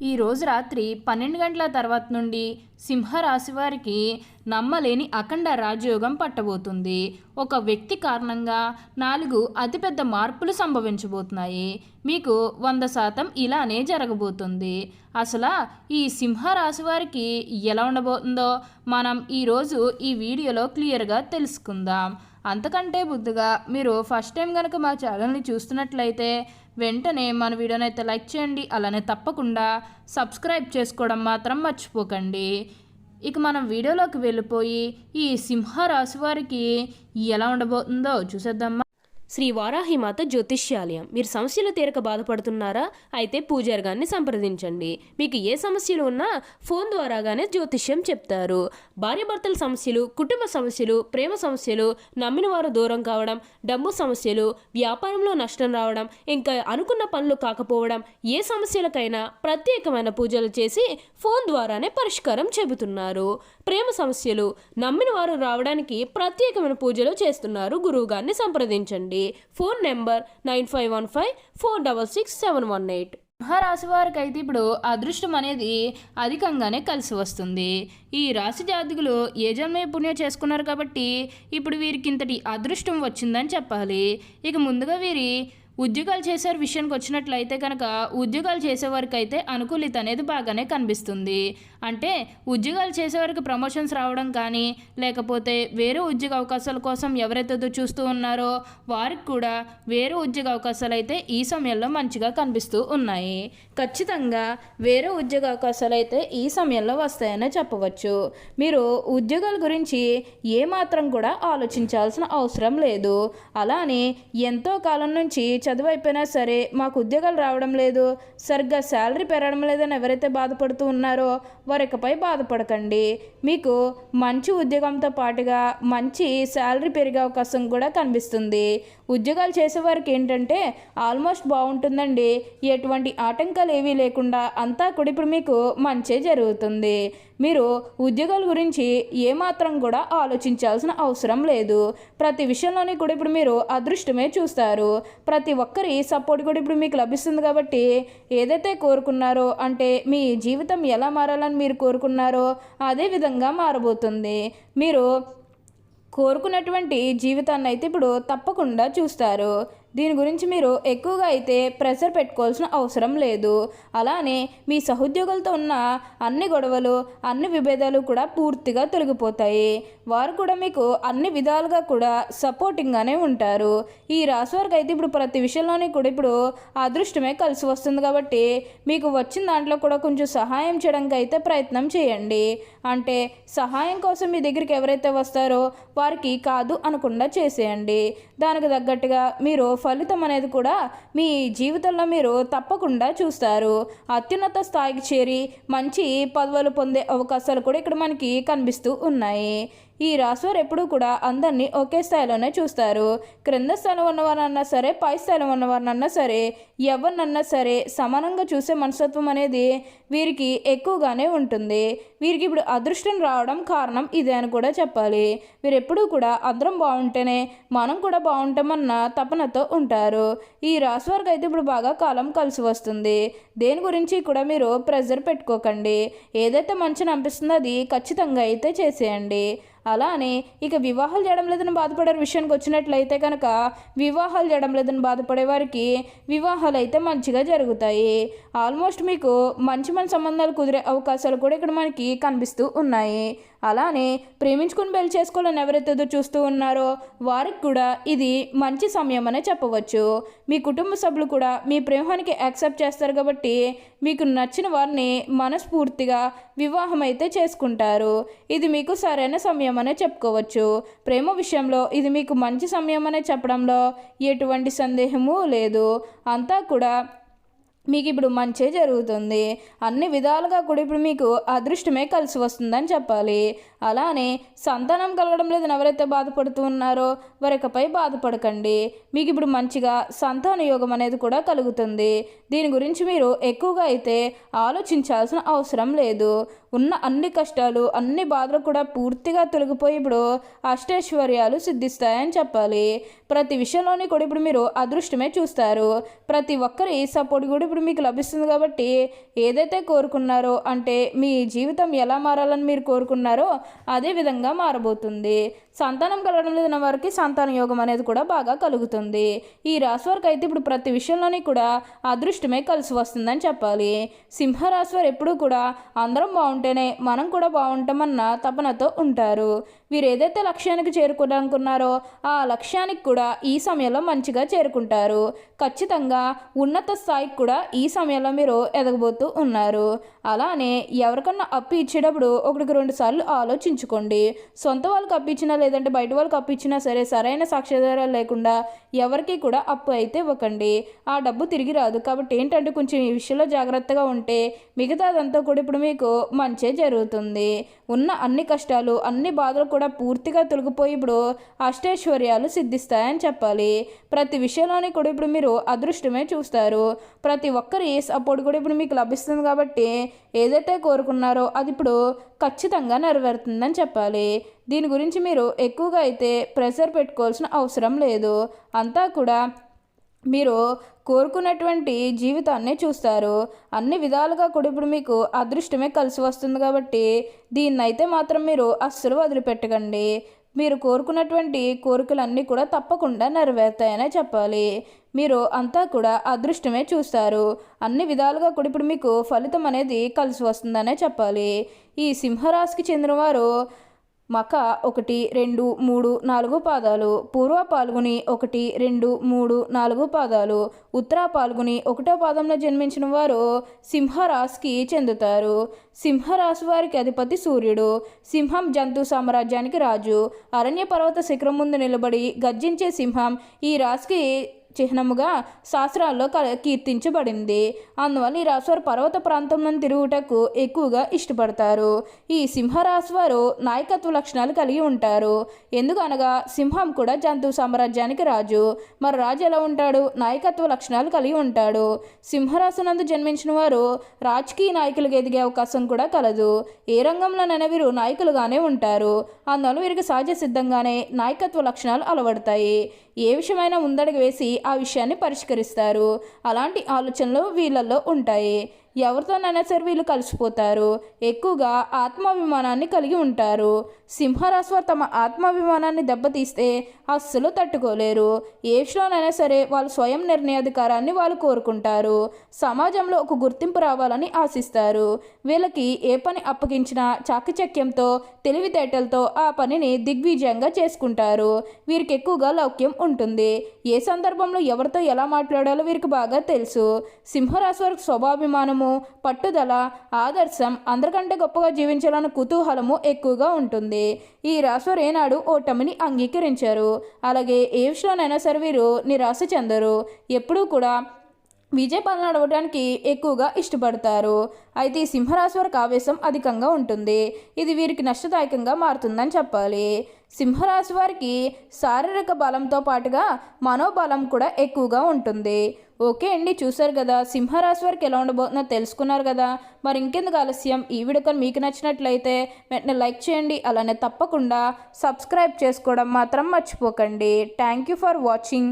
ఈ రోజు రాత్రి 12 గంటల తర్వాత నుండి సింహరాశి వారికి నమ్మలేని అఖండ రాజయోగం పట్టబోతుంది. ఒక వ్యక్తి కారణంగా 4 అతిపెద్ద మార్పులు సంభవించబోతున్నాయి. మీకు 100% ఇలానే జరగబోతుంది. అసలు ఈ సింహరాశి వారికి ఎలా ఉండబోతుందో మనం ఈరోజు ఈ వీడియోలో క్లియర్గా తెలుసుకుందాం. అంతకంటే ముందుగా మీరు ఫస్ట్ టైం కనుక మా ఛానల్ని చూస్తున్నట్లయితే వెంటనే మన వీడియోని అయితే లైక్ చేయండి. అలానే తప్పకుండా సబ్స్క్రైబ్ చేసుకోవడం మాత్రం మర్చిపోకండి. ఇక మనం వీడియోలోకి వెళ్ళిపోయి ఈ సింహరాశి వారికి ఎలా ఉండబోతుందో చూసేద్దామా. శ్రీ వారాహిమాత జ్యోతిష్యాలయం. మీరు సమస్యలు తీరక బాధపడుతున్నారా? అయితే పూజారి గారిని సంప్రదించండి. మీకు ఏ సమస్యలు ఉన్నా ఫోన్ ద్వారాగానే జ్యోతిష్యం చెప్తారు. భార్యాభర్తల సమస్యలు, కుటుంబ సమస్యలు, ప్రేమ సమస్యలు, నమ్మిన వారు దూరం కావడం, డబ్బు సమస్యలు, వ్యాపారంలో నష్టం రావడం, ఇంకా అనుకున్న పనులు కాకపోవడం, ఏ సమస్యలకైనా ప్రత్యేకమైన పూజలు చేసి ఫోన్ ద్వారానే పరిష్కారం చెబుతున్నారు. ప్రేమ సమస్యలు, నమ్మిన వారు రావడానికి ప్రత్యేకమైన పూజలు చేస్తున్నారు. గురువు గారిని సంప్రదించండి. Phone number 9515466718. సింహరాశి వారికి అయితే ఇప్పుడు అదృష్టం అనేది అధికంగానే కలిసి వస్తుంది. ఈ రాశి జాతకులు ఏ జన్మే పుణ్యం చేసుకున్నారు కాబట్టి ఇప్పుడు వీరికి ఇంతటి అదృష్టం వచ్చిందని చెప్పాలి. ఇక ముందుగా వీరి ఉద్యోగాలు చేసే విషయానికి వచ్చినట్లయితే కనుక ఉద్యోగాలు చేసేవారికి అయితే అనుకూలిత అనేది బాగానే కనిపిస్తుంది. అంటే ఉద్యోగాలు చేసేవారికి ప్రమోషన్స్ రావడం కానీ, లేకపోతే వేరే ఉద్యోగ అవకాశాల కోసం ఎవరైతే చూస్తూ ఉన్నారో వారికి కూడా వేరే ఉద్యోగ అవకాశాలు అయితే ఈ సమయంలో మంచిగా కనిపిస్తూ ఉన్నాయి. ఖచ్చితంగా వేరే ఉద్యోగ అవకాశాలు అయితే ఈ సమయంలో వస్తాయని చెప్పవచ్చు. మీరు ఉద్యోగాల గురించి ఏమాత్రం కూడా ఆలోచించాల్సిన అవసరం లేదు. అలానే ఎంతో కాలం నుంచి చదువు అయిపోయినా సరే మాకు ఉద్యోగాలు రావడం లేదు, సరిగ్గా శాలరీ పెరగడం లేదని ఎవరైతే బాధపడుతూ ఉన్నారో వారికపై బాధపడకండి. మీకు మంచి ఉద్యోగంతో పాటుగా మంచి శాలరీ పెరిగే అవకాశం కూడా కనిపిస్తుంది. ఉద్యోగాలు చేసేవారికి ఏంటంటే ఆల్మోస్ట్ బాగుంటుందండి. ఎటువంటి ఆటంకాలు ఏవీ లేకుండా అంతా కూడా ఇప్పుడు మీకు మంచే జరుగుతుంది. మీరు ఉద్యోగాల గురించి ఏమాత్రం కూడా ఆలోచించాల్సిన అవసరం లేదు. ప్రతి విషయంలోని కూడా ఇప్పుడు మీరు అదృష్టమే చూస్తారు. ప్రతి ఒక్కరి సపోర్ట్ కూడా ఇప్పుడు మీకు లభిస్తుంది. కాబట్టి ఏదైతే కోరుకున్నారో, అంటే మీ జీవితం ఎలా మారాలని మీరు కోరుకున్నారో అదే విధంగా మారబోతుంది. మీరు కోరుకున్నటువంటి జీవితాన్ని అయితే ఇప్పుడు తప్పకుండా చూస్తారు. దీని గురించి మీరు ఎక్కువగా అయితే ప్రెషర్ పెట్టుకోవాల్సిన అవసరం లేదు. అలానే మీ సహోద్యోగులతో ఉన్న అన్ని గొడవలు, అన్ని విభేదాలు కూడా పూర్తిగా తొలగిపోతాయి. వారు కూడా మీకు అన్ని విధాలుగా కూడా సపోర్టింగ్గానే ఉంటారు. ఈ రాశి వారికి అయితే ఇప్పుడు ప్రతి విషయంలోనే కూడా ఇప్పుడు అదృష్టమే కలిసి వస్తుంది. కాబట్టి మీకు వచ్చిన దాంట్లో కూడా కొంచెం సహాయం చేయడానికి అయితే ప్రయత్నం చేయండి. అంటే సహాయం కోసం మీ దగ్గరికి ఎవరైతే వస్తారో వారికి కాదు అనకుండా చేసేయండి. దానికి తగ్గట్టుగా మీరు ఫలితం అనేది కూడా మీ జీవితంలో మీరు తప్పకుండా చూస్తారు. అత్యున్నత స్థాయికి చేరి మంచి పదవులు పొందే అవకాశాలు కూడా ఇక్కడ మనకి కనిపిస్తూ ఉన్నాయి. ఈ రాశివారు ఎప్పుడూ కూడా అందరినీ ఒకే స్థాయిలోనే చూస్తారు. క్రింద స్థాయిలో ఉన్నవారన్నా సరే, పై స్థాయిలో ఉన్నవారన్నా సరే, ఎవరినన్నా సరే సమానంగా చూసే మనస్తత్వం అనేది వీరికి ఎక్కువగానే ఉంటుంది. వీరికి ఇప్పుడు అదృష్టం రావడం కారణం ఇదే అని కూడా చెప్పాలి. వీరు ఎప్పుడూ కూడా అందరం బాగుంటేనే మనం కూడా బాగుంటామన్న తపనతో ఉంటారు. ఈ రాశి వారికి అయితే ఇప్పుడు బాగా కాలం కలిసి వస్తుంది. దేని గురించి కూడా మీరు ప్రెజర్ పెట్టుకోకండి. ఏదైతే మంచిని అనిపిస్తుందో అది ఖచ్చితంగా అయితే చేసేయండి. అలానే ఇక వివాహాలు చేయడం లేదని బాధపడే విషయానికి వచ్చినట్లయితే కనుక వివాహాలు చేయడం లేదని బాధపడే వారికి వివాహాలు అయితే మంచిగా జరుగుతాయి. ఆల్మోస్ట్ మీకు మంచి సంబంధాలు కుదిరే అవకాశాలు కూడా ఇక్కడ మనకి కనిపిస్తూ ఉన్నాయి. అలానే ప్రేమించుకుని పెళ్లి చేసుకోవాలని ఎవరైతే చూస్తూ ఉన్నారో వారికి కూడా ఇది మంచి సమయం అనే చెప్పవచ్చు. మీ కుటుంబ సభ్యులు కూడా మీ ప్రేమానికి యాక్సెప్ట్ చేస్తారు. కాబట్టి మీకు నచ్చిన వారిని మనస్ఫూర్తిగా వివాహం అయితే చేసుకుంటారు. ఇది మీకు సరైన సమయం అనే చెప్పుకోవచ్చు. ప్రేమ విషయంలో ఇది మీకు మంచి సమయం అనే చెప్పడంలో ఎటువంటి సందేహము లేదు. అంతా కూడా మీకు ఇప్పుడు మంచే జరుగుతుంది. అన్ని విధాలుగా కూడా ఇప్పుడు మీకు అదృష్టమే కలిసి వస్తుందని చెప్పాలి. అలానే సంతానం కలగడం లేదని ఎవరైతే బాధపడుతూ ఉన్నారో వారికపై బాధపడకండి. మీకు ఇప్పుడు మంచిగా సంతాన యోగం అనేది కూడా కలుగుతుంది. దీని గురించి మీరు ఎక్కువగా అయితే ఆలోచించాల్సిన అవసరం లేదు. ఉన్న అన్ని కష్టాలు, అన్ని బాధలు కూడా పూర్తిగా తొలగిపోయి ఇప్పుడు అష్టైశ్వర్యాలు సిద్ధిస్తాయని చెప్పాలి. ప్రతి విషయంలోని కూడా ఇప్పుడు మీరు అదృష్టమే చూస్తారు. ప్రతి ఒక్కరి సపోర్ట్ కూడా ఇప్పుడు ఇప్పుడు మీకు లభిస్తుంది కాబట్టి ఏదైతే కోరుకున్నారో అంటే మీ జీవితం ఎలా మారాలని మీరు కోరుకున్నారో అదే విధంగా మారబోతుంది. సంతానం కలగడం లేదన్న వారికి సంతాన యోగం అనేది కూడా బాగా కలుగుతుంది. ఈ రాశి వారికి అయితే ఇప్పుడు ప్రతి విషయంలోని కూడా అదృష్టమే కలిసి వస్తుందని చెప్పాలి. సింహరాశి వారు ఎప్పుడూ కూడా అందరం బాగుంటేనే మనం కూడా బాగుంటామన్న తపనతో ఉంటారు. వీరు ఏదైతే లక్ష్యానికి చేరుకోవాలనుకున్నారో ఆ లక్ష్యానికి కూడా ఈ సమయంలో మంచిగా చేరుకుంటారు. ఖచ్చితంగా ఉన్నత స్థాయికి కూడా ఈ సమయంలో మీరు ఎదగబోతూ ఉన్నారు. అలానే ఎవరికన్నా అప్పు ఇచ్చేటప్పుడు 1-2 సార్లు ఆలోచించుకోండి. సొంత వాళ్ళకి అప్పు ఇచ్చినా లేదంటే బయట వాళ్ళకి అప్పు ఇచ్చినా సరే సరైన సాక్ష్యాధారాలు లేకుండా ఎవరికి కూడా అప్పు అయితే ఇవ్వకండి. ఆ డబ్బు తిరిగి రాదు. కాబట్టి ఏంటంటే కొంచెం ఈ విషయంలో జాగ్రత్తగా ఉంటే మిగతాదంతా కూడా ఇప్పుడు మీకు మంచే జరుగుతుంది. ఉన్న అన్ని కష్టాలు అన్ని బాధలు కూడా పూర్తిగా తొలగిపోయి ఇప్పుడు అష్టైశ్వర్యాలు సిద్ధిస్తాయని చెప్పాలి. ప్రతి విషయంలోనే కూడా ఇప్పుడు మీరు అదృష్టమే చూస్తారు. ప్రతి ఒక్కరి సపోర్ట్ కూడా ఇప్పుడు మీకు లభిస్తుంది కాబట్టి ఏదైతే కోరుకున్నారో అది ఇప్పుడు ఖచ్చితంగా నెరవేరుతుందని చెప్పాలి. దీని గురించి మీరు ఎక్కువగా అయితే ప్రెషర్ పెట్టుకోవాల్సిన అవసరం లేదు. అంతా కూడా మీరు కోరుకున్నటువంటి జీవితాన్ని చూస్తారు. అన్ని విధాలుగా కూడా ఇప్పుడు మీకు అదృష్టమే కలిసి వస్తుంది కాబట్టి దీన్నైతే మాత్రం మీరు అస్సలు వదిలిపెట్టకండి. మీరు కోరుకున్నటువంటి కోరికలన్నీ కూడా తప్పకుండా నెరవేరుతాయనే చెప్పాలి. మీరు అంతా కూడా అదృష్టమే చూస్తారు. అన్ని విధాలుగా కూడా ఇప్పుడు మీకు ఫలితం అనేది కలిసి వస్తుందనే చెప్పాలి. ఈ సింహరాశికి చెందినవారు మక 1, 2, 3, 4 పాదాలు, పూర్వ పాల్గొని 1, 2, 3, 4 పాదాలు, ఉత్తర పాల్గొని 1వ పాదంలో జన్మించిన వారు సింహరాశికి చెందుతారు. సింహరాశి వారికి అధిపతి సూర్యుడు. సింహం జంతు సామ్రాజ్యానికి రాజు. అరణ్య పర్వత శిఖరం ముందు నిలబడి గర్జించే సింహం ఈ రాశికి చిహ్నముగా శాస్త్రాల్లో కీర్తించబడింది. అందువల్ల ఈ రాశివారు పర్వత ప్రాంతంలో తిరుగుటకు ఎక్కువగా ఇష్టపడతారు. ఈ సింహరాశి వారు నాయకత్వ లక్షణాలు కలిగి ఉంటారు. ఎందుకనగా సింహం కూడా జంతు సామ్రాజ్యానికి రాజు. మరి రాజు ఎలా ఉంటాడు? నాయకత్వ లక్షణాలు కలిగి ఉంటాడు. సింహరాశి నందు జన్మించిన వారు రాజకీయ నాయకులుగా ఎదిగే అవకాశం కూడా కలదు. ఏ రంగంలోనైనా వీరు నాయకులుగానే ఉంటారు. అందువల్ల వీరికి సహజ సిద్ధంగానే నాయకత్వ లక్షణాలు అలవడతాయి. ఏ విషయమైనా ముందడుగు వేసి ఆ విషయాన్ని పరిష్కరిస్తారు. అలాంటి ఆలోచనలు వీళ్ళల్లో ఉంటాయి. ఎవరితోనైనా సరే వీళ్ళు కలిసిపోతారు. ఎక్కువగా ఆత్మాభిమానాన్ని కలిగి ఉంటారు. సింహరాశి వారు తమ ఆత్మాభిమానాన్ని దెబ్బతీస్తే అస్సలు తట్టుకోలేరు. ఏ విషయంలోనైనా సరే వాళ్ళు స్వయం నిర్ణయాధికారాన్ని వాళ్ళు కోరుకుంటారు. సమాజంలో ఒక గుర్తింపు రావాలని ఆశిస్తారు. వీళ్ళకి ఏ పని అప్పగించినా చాకచక్యంతో తెలివితేటలతో ఆ పనిని దిగ్విజయంగా చేసుకుంటారు. వీరికి ఎక్కువగా లౌక్యం ఉంటుంది. ఏ సందర్భంలో ఎవరితో ఎలా మాట్లాడాలో వీరికి బాగా తెలుసు. సింహరాశి వారికి స్వభాభిమానము, పట్టుదల, ఆదర్శం, అందరికంటే గొప్పగా జీవించాలన్న కుతూహలము ఎక్కువగా ఉంటుంది. ఈ రాశివారు ఏనాడు ఓటమిని అంగీకరించారు. అలాగే ఏ విషయంలోనైనా సరే వీరు నిరాశ చెందరు. ఎప్పుడూ కూడా విజయ పాలన నడవడానికి ఎక్కువగా ఇష్టపడతారు. అయితే ఈ సింహరాశి వారికి ఆవేశం అధికంగా ఉంటుంది. ఇది వీరికి నష్టదాయకంగా మారుతుందని చెప్పాలి. సింహరాశి వారికి శారీరక బలంతో పాటుగా మనోబలం కూడా ఎక్కువగా ఉంటుంది. ఓకే అండి, చూసారు కదా సింహరాశి వారికి ఎలా ఉండబోతుందో తెలుసుకున్నారు కదా. మరి ఇంకెందుకు ఆలస్యం, ఈ వీడియో కానీ మీకు నచ్చినట్లయితే వెంటనే లైక్ చేయండి. అలానే తప్పకుండా సబ్స్క్రైబ్ చేసుకోవడం మాత్రం మర్చిపోకండి. Thank you for watching.